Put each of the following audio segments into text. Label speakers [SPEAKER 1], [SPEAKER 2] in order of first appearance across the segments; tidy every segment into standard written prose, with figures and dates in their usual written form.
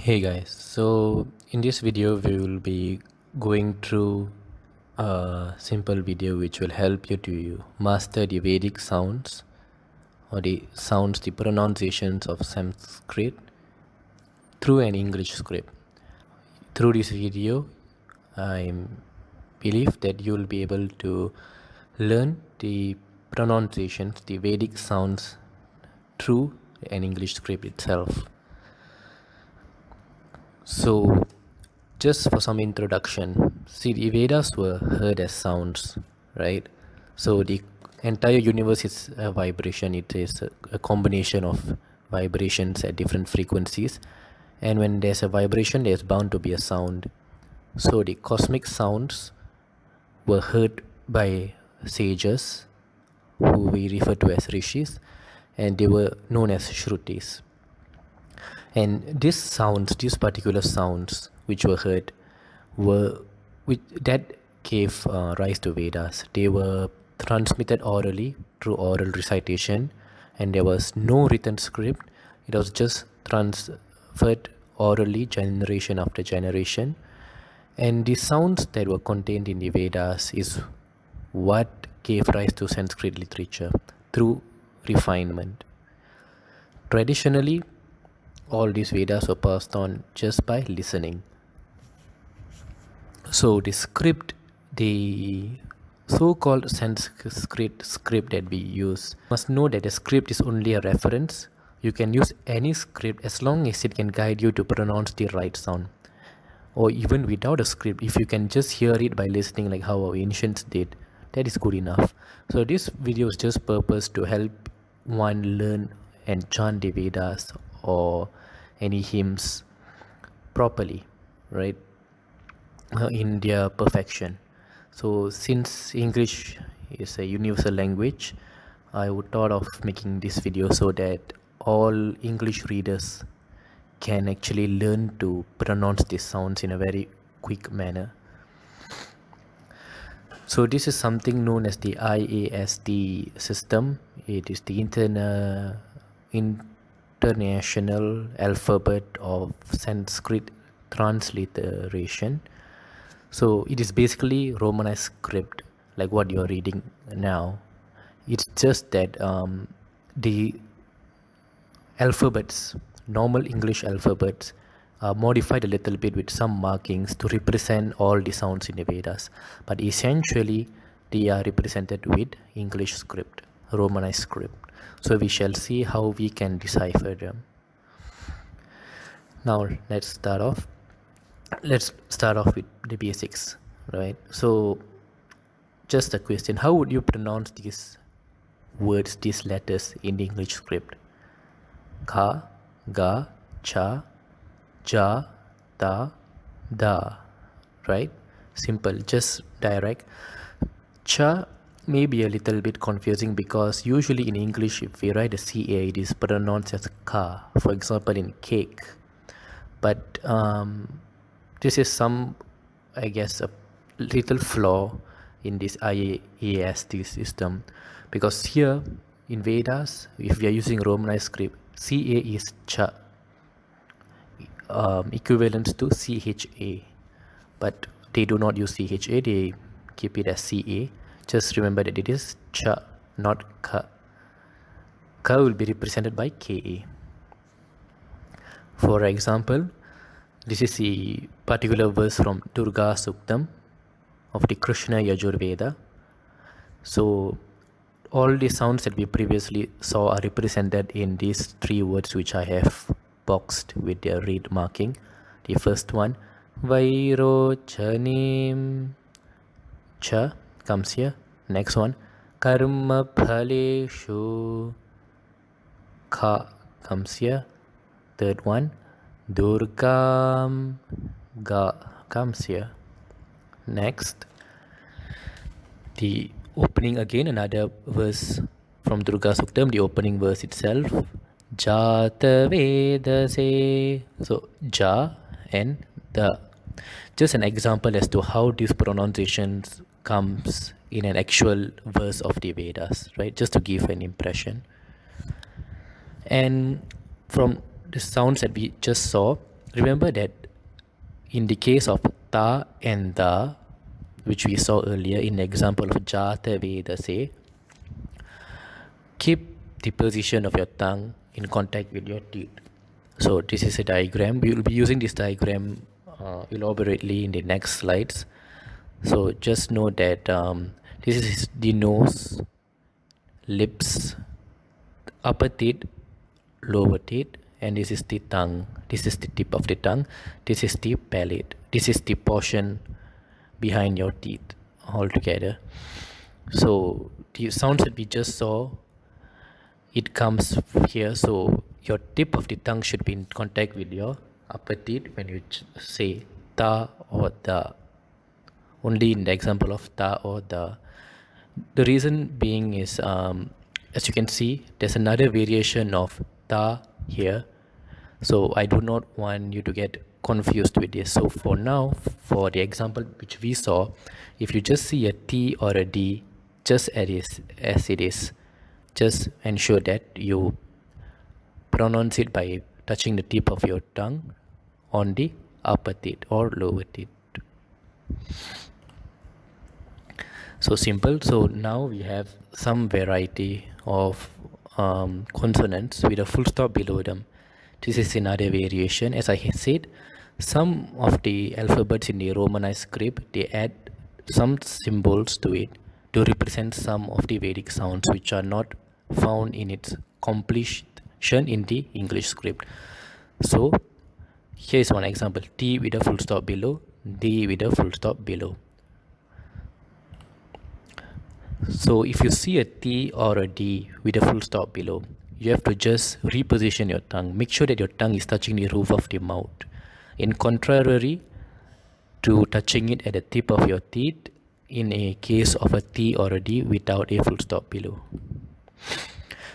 [SPEAKER 1] Hey guys, so in this video we will be going through a simple video which will help you to master the Vedic sounds or the pronunciations of Sanskrit through an English script. Through this video, I believe that you will be able to learn the pronunciations, the Vedic sounds through an English script itself. So, just for some introduction, see, the Vedas were heard as sounds, right? So the entire universe is a vibration. It is a combination of vibrations at different frequencies, and when there's a vibration, there's bound to be a sound. So the cosmic sounds were heard by sages, who we refer to as rishis, and they were known as shrutis. And these particular sounds which were heard, that gave rise to Vedas. They were transmitted orally through oral recitation, and there was no written script. It was just transferred orally, generation after generation. And the sounds that were contained in the Vedas is what gave rise to Sanskrit literature through refinement. Traditionally, all these Vedas were passed on just by listening. So the script, the so-called Sanskrit script that we use, must know that the script is only a reference. You can use any script as long as it can guide you to pronounce the right sound. Or even without a script, if you can just hear it by listening like how our ancients did, that is good enough. So this video is just purpose to help one learn and chant the Vedas or any hymns properly, right, in their perfection. So since English is a universal language, I would thought of making this video so that all English readers can actually learn to pronounce these sounds in a very quick manner. So this is something known as the IAST system. It is the International Alphabet of Sanskrit Transliteration. So it is basically Romanized script, like what you are reading now. It's just that the alphabets, normal English alphabets, are modified a little bit with some markings to represent all the sounds in the Vedas. But essentially, they are represented with English script, Romanized script. So we shall see how we can decipher them. Now let's start off with the basics, right? So just a question, how would you pronounce these words, these letters in the English script? Ka, ga, cha, ja, ta, da, right? Simple, just direct. Cha may be a little bit confusing because usually in English, if we write a CA, it is pronounced as ka, for example in cake. But this is I guess, a little flaw in this IAST system, because here in Vedas, if we are using Romanized script, CA is cha, equivalent to CHA, but they do not use CHA, they keep it as CA. Just remember that it is cha, not ka. Ka will be represented by KA. For example, this is the particular verse from Durga Suktam of the Krishna Yajurveda. So all the sounds that we previously saw are represented in these three words which I have boxed with their read marking. The first one, Vairochanim, cha, comes here. Next one, Karma Phaleshu, ka, comes here. Third one, Durgam, ga, comes here. Next, the opening again, another verse from Durga Suktam, the opening verse itself, Jata Vedase. So ja and the. Just an example as to how these pronunciations comes in an actual verse of the Vedas, right? Just to give an impression. And from the sounds that we just saw, Remember that in the case of ta and da, which we saw earlier in the example of Jata Vedase, keep the position of your tongue in contact with your teeth. So this is a diagram. We will be using this diagram elaborately in the next slides. So just know that this is the nose, lips, upper teeth, lower teeth, and this is the tongue. This is the tip of the tongue. This is the palate. This is the portion behind your teeth altogether. So the sounds that we just saw, it comes here. So your tip of the tongue should be in contact with your upper teeth when you say ta or da. Only in the example of ta or da. The reason being is, as you can see, there's another variation of ta here. So I do not want you to get confused with this. So for now, for the example which we saw, if you just see a T or a D, just as it is, just ensure that you pronounce it by touching the tip of your tongue on the upper teeth or lower teeth. So simple. So now we have some variety of consonants with a full stop below them. This is another variation. As I said, some of the alphabets in the Romanized script, they add some symbols to it to represent some of the Vedic sounds which are not found in its completion in the English script. So here is one example: T with a full stop below, D with a full stop below. So if you see a T or a D with a full stop below, you have to just reposition your tongue. Make sure that your tongue is touching the roof of the mouth, in contrary to touching it at the tip of your teeth in a case of a T or a D without a full stop below.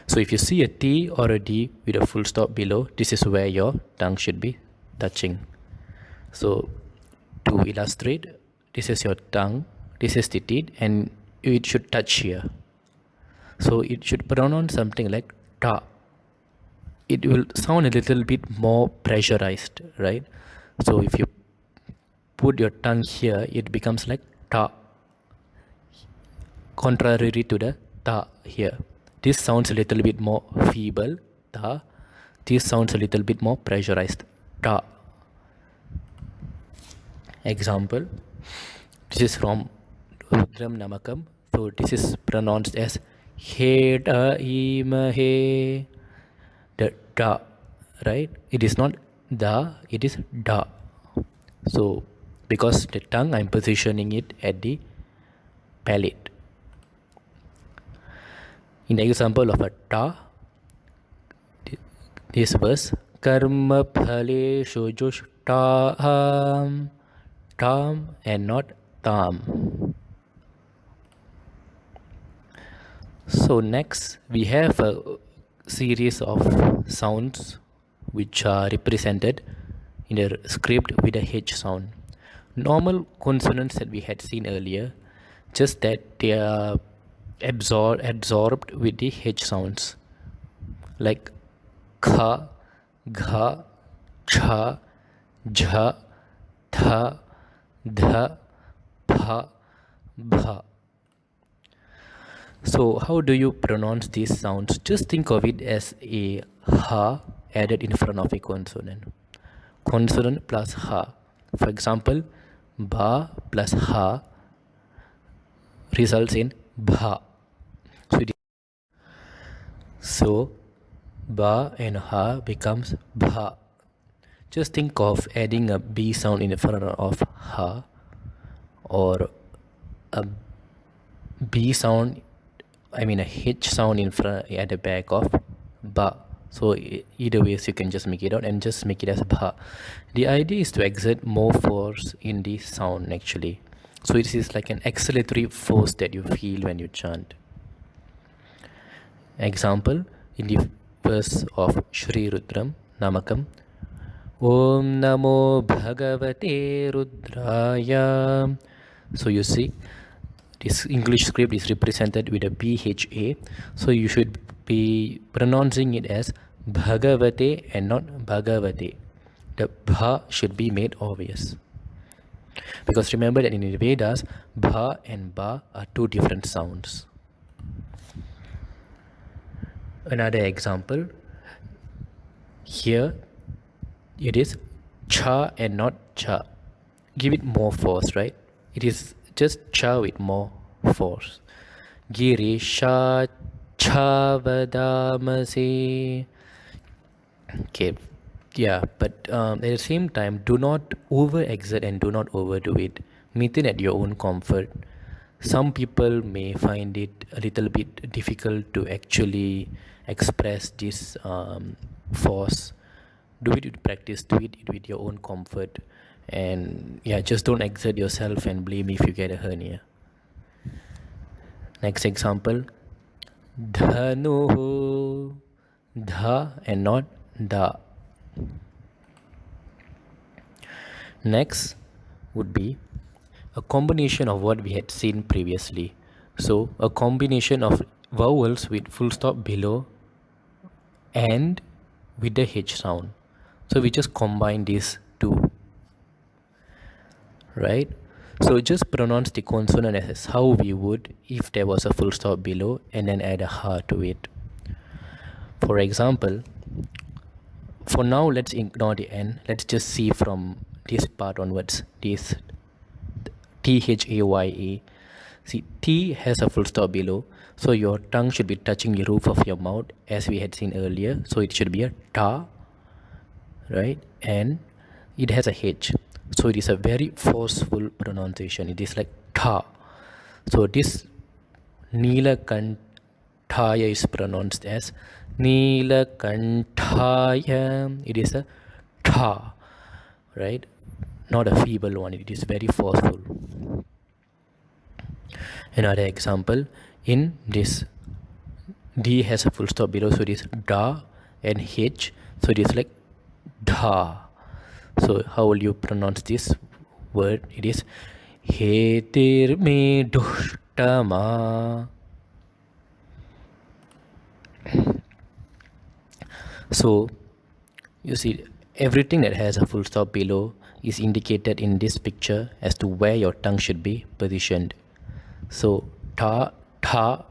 [SPEAKER 1] So if you see a T or a D with a full stop below, this is where your tongue should be touching. So to illustrate, this is your tongue, this is the teeth, and it should touch here. So it should pronounce something like ta. It will sound a little bit more pressurized, right? So if you put your tongue here, it becomes like ta, contrary to the ta here. This sounds a little bit more feeble, ta. This sounds a little bit more pressurized, ta. Example, this is from Rudram Namakam. So this is pronounced as he da ima he, the da, right? It is not da, it is da. So because the tongue, I'm positioning it at the palate. In the example of a ta, this verse, karma phale shojush tam, tam and not tam. So next we have a series of sounds which are represented in the script with a H sound. Normal consonants that we had seen earlier, just that they are absorbed with the H sounds, like kha, gha, cha, jha, tha, dha, pha, bha. So how do you pronounce these sounds? Just think of it as a ha added in front of a consonant. Consonant plus ha. For example, ba plus ha results in bha. So ba and ha becomes bha. Just think of adding a b sound in front of ha, or a b sound, I mean a H sound in front at the back of ba. So either ways you can just make it out and just make it as bha. The idea is to exert more force in the sound actually. So it is like an acceleratory force that you feel when you chant. Example, in the verse of Shri Rudram Namakam, Om Namo Bhagavate Rudraya. So you see, this English script is represented with a BHA. So you should be pronouncing it as Bhagavate and not Bhagavate. the bha should be made obvious. Because remember that in the Vedas, bha and ba are two different sounds. Another example, here it is cha and not cha. Give it more force, right? It is just cha with more force. Girisha cha vadamase. Okay, yeah, but at the same time, do not over-exert and do not overdo it. Maintain at your own comfort. Some people may find it a little bit difficult to actually express this force. Do it with practice, do it with your own comfort, and yeah, just don't exert yourself and blame me if you get a hernia. Next example, dhanuhu, dha and not da. Next would be a combination of what we had seen previously. So a combination of vowels with full stop below and with the H sound. So we just combine these two, right? So just pronounce the consonant as how we would if there was a full stop below and then add a ha to it. For example, for now let's ignore the N. Let's just see from this part onwards, this T-H-A-Y-A. See, T has a full stop below, so your tongue should be touching the roof of your mouth as we had seen earlier. So it should be a ta, right? And it has a H, so it is a very forceful pronunciation. It is like ta. So this Nilakantaya is pronounced as Nilakantaya. It is a ta, right? Not a feeble one. It is very forceful. Another example, in this D has a full stop below, so it is da, and H, so it is like dha. So how will you pronounce this word? It is hetir me dushtama. So you see, everything that has a full stop below is indicated in this picture as to where your tongue should be positioned. So ta, tha,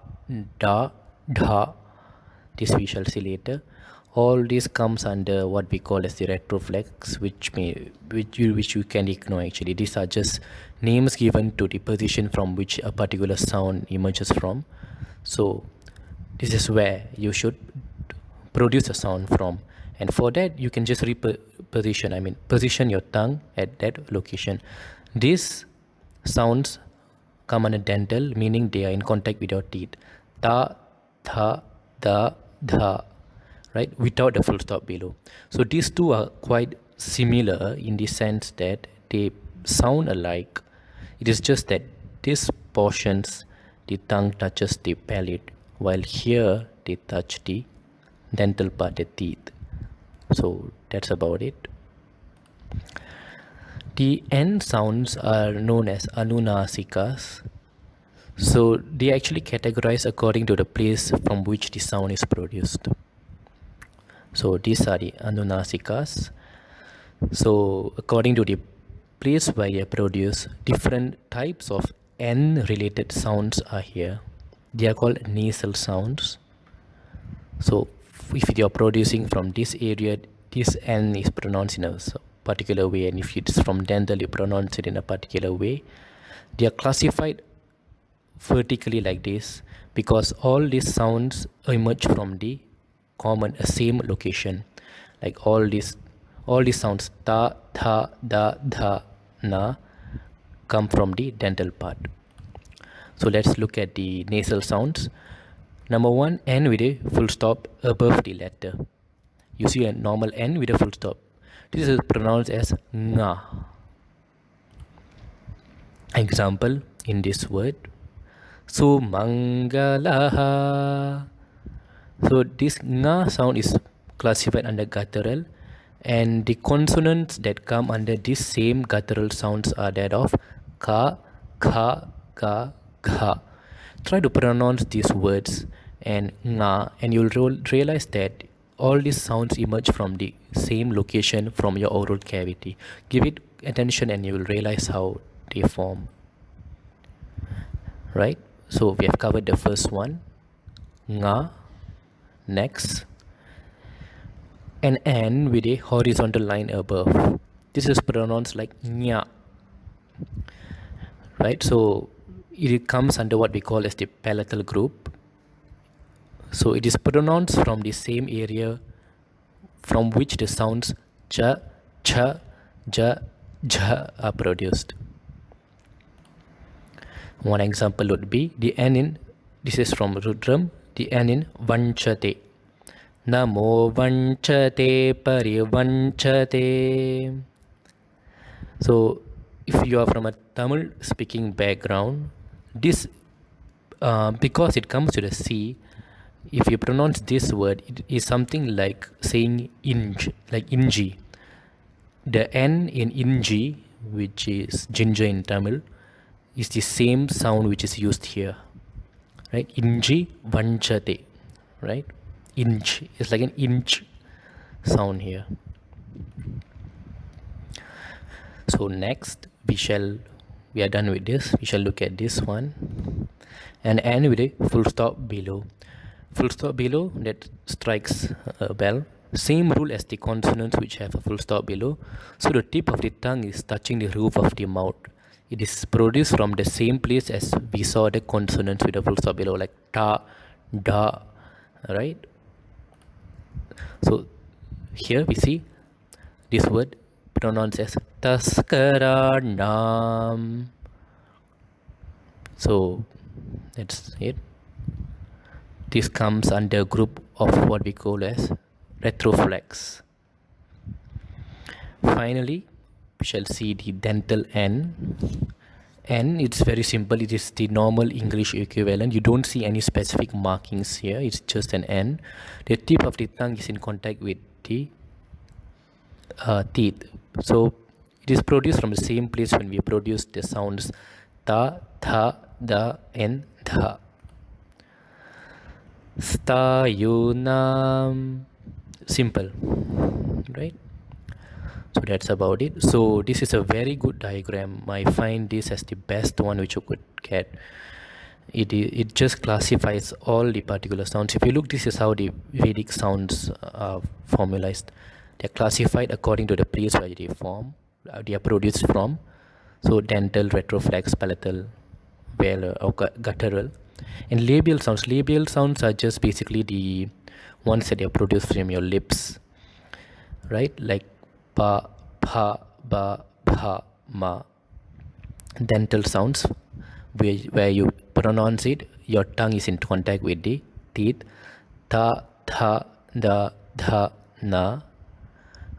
[SPEAKER 1] da, dha, this we shall see later. All this comes under what we call as the retroflex, which you can ignore actually. These are just names given to the position from which a particular sound emerges from. So this is where you should produce a sound from, and for that you can just position your tongue at that location. These sounds come under dental, meaning they are in contact with your teeth. Ta, tha, da, dha, right, without the full stop below. So these two are quite similar in the sense that they sound alike. It is just that these portions, the tongue touches the palate, while here they touch the dental part, the teeth. So that's about it. The N sounds are known as anunasikas. So they actually categorize according to the place from which the sound is produced. So these are the anunasikas. So according to the place where they are produced, different types of N related sounds are here. They are called nasal sounds. So if you are producing from this area, this N is pronounced in a particular way, and if it's from dental, you pronounce it in a particular way. They are classified vertically like this because all these sounds emerge from the same location. Like all these sounds, ta, tha, da, dha, na, come from the dental part. So let's look at the nasal sounds. Number one, N with a full stop above the letter. You see a normal N with a full stop. This is pronounced as nga. Example in this word, Sumangalaha. So this nga sound is classified under guttural, and the consonants that come under this same guttural sounds are that of ka, kha, ga, gha. Try to pronounce these words and nga, and you'll realize that all these sounds emerge from the same location from your oral cavity. Give it attention and you will realize how they form. Right? So we have covered the first one, nga. Next, an N with a horizontal line above. This is pronounced like nya. Right? So it comes under what we call as the palatal group. So it is pronounced from the same area from which the sounds ja, cha, ja, ja are produced. One example would be the N in, this is from Rudram, the N in vanchate. Namo vanchate parivanchate. So if you are from a Tamil speaking background, this because it comes to the C, if you pronounce this word, it is something like saying inj, like inji. The N in inji, which is ginger in Tamil, is the same sound which is used here. Right? Inji vanchate. Right? Inch. It's like an inch sound here. So next we are done with this. We shall look at this one. And end with a full stop below. Full stop below, that strikes a bell. Same rule as the consonants which have a full stop below. So the tip of the tongue is touching the roof of the mouth. It is produced from the same place as we saw the consonants with a full stop below, like ta, da, right? So here we see this word pronounced as taskaranam. So that's it. This comes under a group of what we call as retroflex. Finally, we shall see the dental N. N, it's very simple. It is the normal English equivalent. You don't see any specific markings here. It's just an N. The tip of the tongue is in contact with the teeth. So it is produced from the same place when we produce the sounds ta, tha, da, and dha. Sta, yunam. Simple, right? So that's about it. So this is a very good diagram. I find this as the best one which you could get. It just classifies all the particular sounds. If you look, this is how the Vedic sounds are formalized. They are classified according to the place where they form, they are produced from. So dental, retroflex, palatal, velar, or guttural. And labial sounds are just basically the ones that are produced from your lips, right? Like pa, pa, ba, bha, ma. Dental sounds, where you pronounce it, your tongue is in contact with the teeth. Ta, tha, da, dha, na.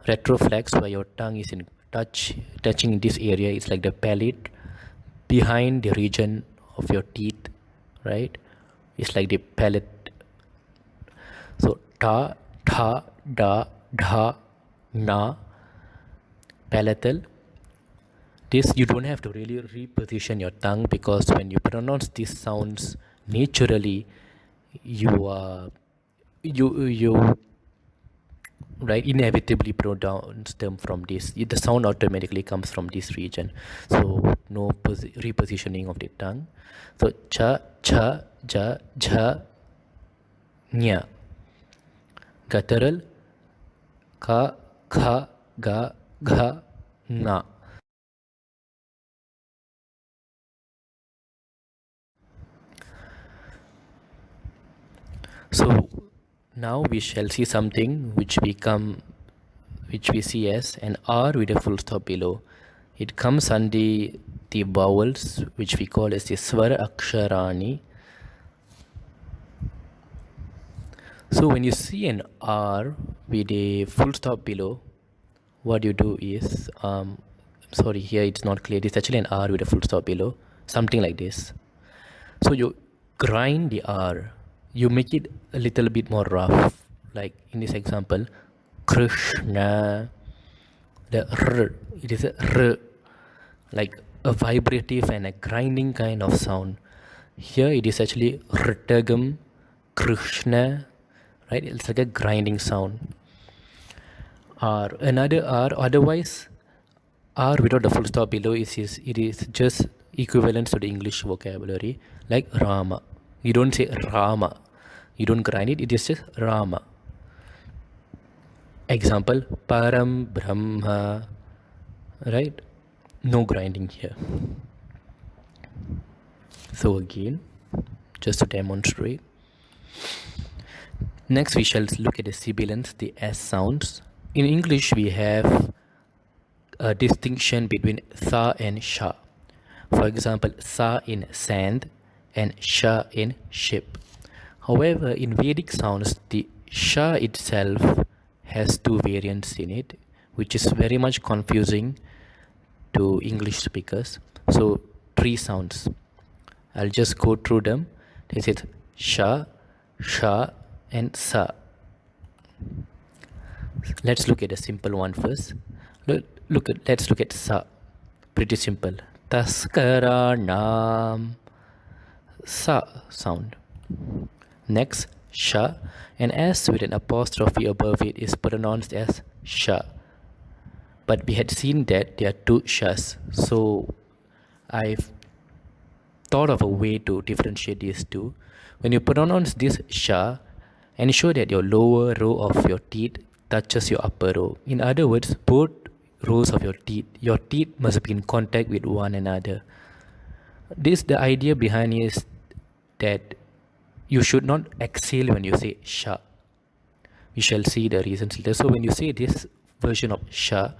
[SPEAKER 1] Retroflex, where your tongue is in touching this area. It's like the palate behind the region of your teeth, right? It's like the palate. So ta, tha, da, dha, na. Palatal. This you don't have to really reposition your tongue, because when you pronounce these sounds naturally, you right, inevitably pronounce them from this. The sound automatically comes from this region. So no repositioning of the tongue. So cha, cha, ja, jha, nya. Guttural, ka, kha, ga, gha, na. So now we shall see something which we see as an R with a full stop below. It comes under the vowels which we call as the swara aksharani. So when you see an R with a full stop below, what you do is, sorry, here it's not clear. It's actually an R with a full stop below, something like this. So you grind the R. You make it a little bit more rough, like in this example, Krishna. The R, it is a R, like a vibrative and a grinding kind of sound. Here it is actually Rtagam, Krishna, right? It's like a grinding sound. R, another R. Otherwise, R without the full stop below it is just equivalent to the English vocabulary, like Rama. You don't say Rama. You don't grind it. It is just Rama. Example, Param Brahma. Right? No grinding here. So again, just to demonstrate. Next, we shall look at the sibilants, the S sounds. In English, we have a distinction between tha and sha. For example, sa in sand and sha in ship. However, in Vedic sounds, the sha itself has two variants in it, which is very much confusing to English speakers. So, three sounds. I'll just go through them. This is sha, sha, and sa. Let's look at a simple one first. Let's look at sa. Pretty simple. Taskaranam. Sa sound. Next, sha, and S with an apostrophe above it is pronounced as sha. But we had seen that there are two shas, so I've thought of a way to differentiate these two. When you pronounce this sha, ensure that your lower row of your teeth touches your upper row. In other words, both rows of your teeth must be in contact with one another. The idea behind it is that you should not exhale when you say sha. We shall see the reasons later. So when you say this version of sha,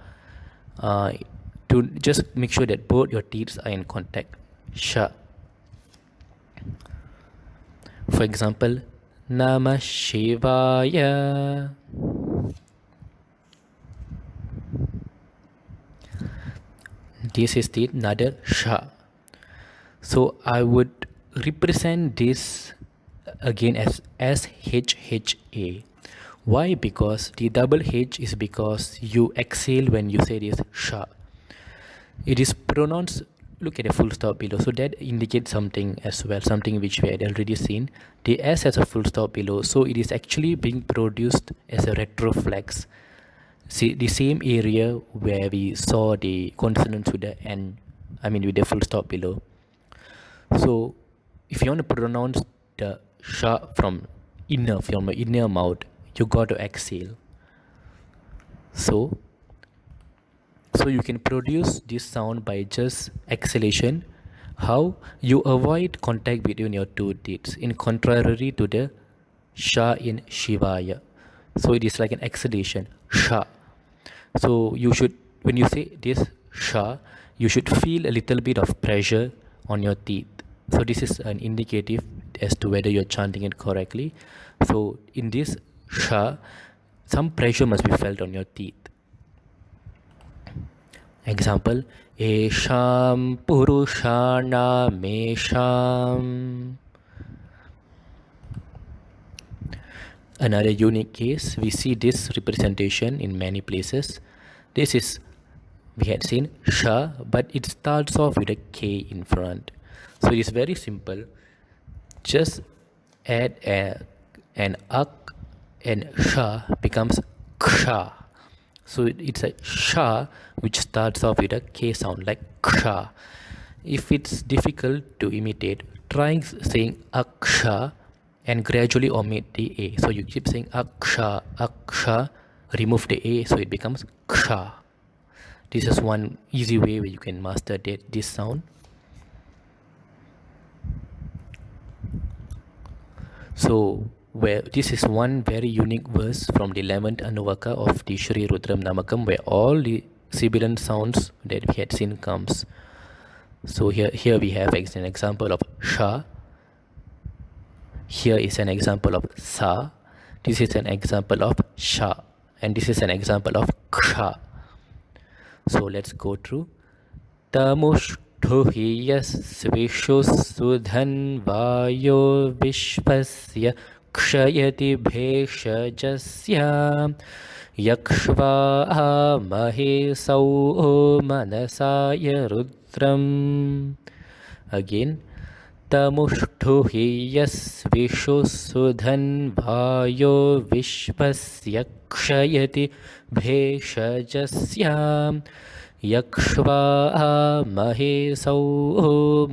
[SPEAKER 1] to just make sure that both your teeth are in contact. Sha. For example, Namah Shivaya. This is the another sha. So I would represent this again as SHHA. Why? Because the double H is because you exhale when you say this sha. It is pronounced, look at the full stop below, so that indicates something as well, something which we had already seen. The S has a full stop below, so it is actually being produced as a retroflex. See, the same area where we saw the consonants with the N, with the full stop below. So if you want to pronounce the sha from your inner mouth, you got to exhale. So you can produce this sound by just exhalation. How? You avoid contact between your two teeth, in contrary to the sha in Shivaya. So it is like an exhalation, sha. So you should, when you say this sha, you should feel a little bit of pressure on your teeth. So this is an indicative as to whether you're chanting it correctly. So in this sha, some pressure must be felt on your teeth. Example, Esham Purushana Mesham. Another unique case, we see this representation in many places. This is, we had seen sha, but it starts off with a K in front. So it is very simple. Just add an ak and sha becomes ksha. So it's a sha which starts off with a K sound like ksha. If it's difficult to imitate, try saying aksha and gradually omit the A. So you keep saying aksha, remove the A, so it becomes ksha. This is one easy way where you can master this sound. So this is one very unique verse from the 11th Anuvaka of the Shri Rudram Namakam, where all the sibilant sounds that we had seen comes. So here we have an example of sha. Here is an example of sa. This is an example of sha. And this is an example of ksha. So let's go through. Tamushtuhi yasvishu sudhan vayo vishvasya kshayati bheshajasya yakshva mahe sau manasaya rudram. Again, तमुष्टु हि यस्विषु सुधन्वायो विश्वस्य क्षयति भेषजस्यां यक्ष्वा महेशौ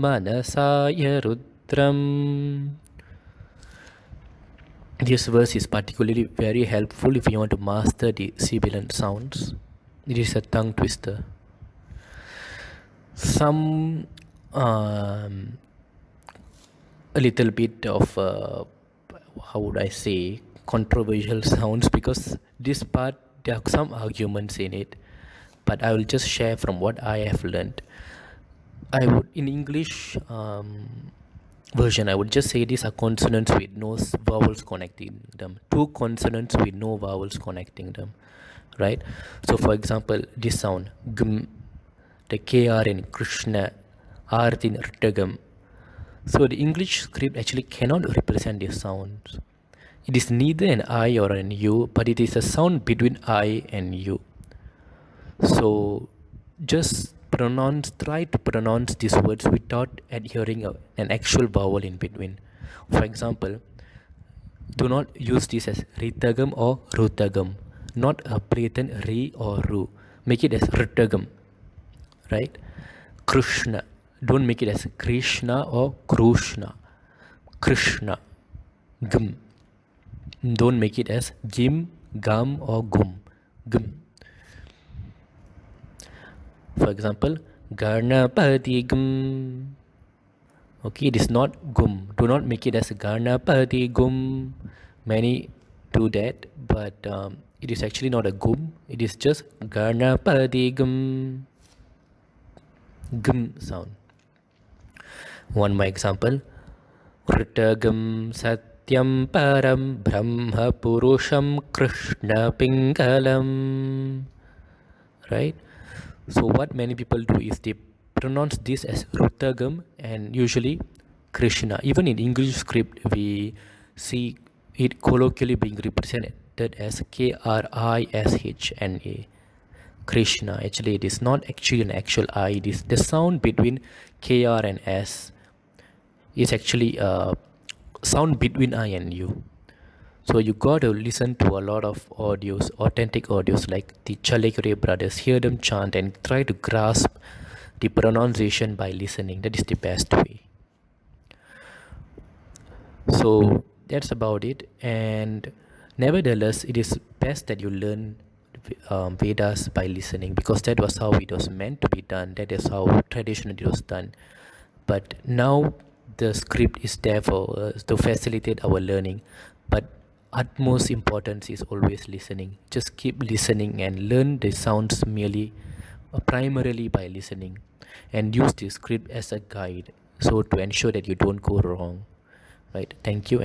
[SPEAKER 1] मनसाय रुद्रम्. This verse is particularly very helpful if you want to master the sibilant sounds. It is a tongue twister. Some a little bit of how would I say, controversial sounds, because this part there are some arguments in it, but I will just share from what I have learned. I would, in English version, I would just say these are consonants with no vowels connecting them. Two consonants with no vowels connecting them, right? So for example, this sound gm, the KR in Krishna, R in Rtagam. So the English script actually cannot represent these sounds. It is neither an I or an U, but it is a sound between I and U. So just try to pronounce these words without adhering an actual vowel in between. For example, do not use this as Ritagam or Rutagam, not a blatant Ri or Ru. Make it as Ritagam, right? Krishna, don't make it as Krishna or Krushna. Krishna, Gum. Don't make it as Gim, Gam or Gum. Gum. For example, Garnapati Gum. Okay, it is not Gum. Do not make it as Garnapati Gum. Many do that, but it is actually not a Gum. It is just Garnapati Gum. Gum sound. One more example. Ritagam Satyam Param Brahma Purusham Krishna Pingalam. Right? So what many people do is they pronounce this as Rutagam and usually Krishna. Even in English script, we see it colloquially being represented as Krishna. Krishna. Actually, it is not actually an actual I. It is the sound between KR and S. It's actually a sound between I and U. So you got to listen to a lot of audios, authentic audios like the Chalekure brothers, hear them chant and try to grasp the pronunciation by listening. That is the best way. So that's about it. And nevertheless, it is best that you learn Vedas by listening, because that was how it was meant to be done. That is how traditionally it was done. But now the script is there for us to facilitate our learning. But utmost importance is always listening. Just keep listening and learn the sounds merely primarily by listening, and use the script as a guide, so to ensure that you don't go wrong. Right? Thank you.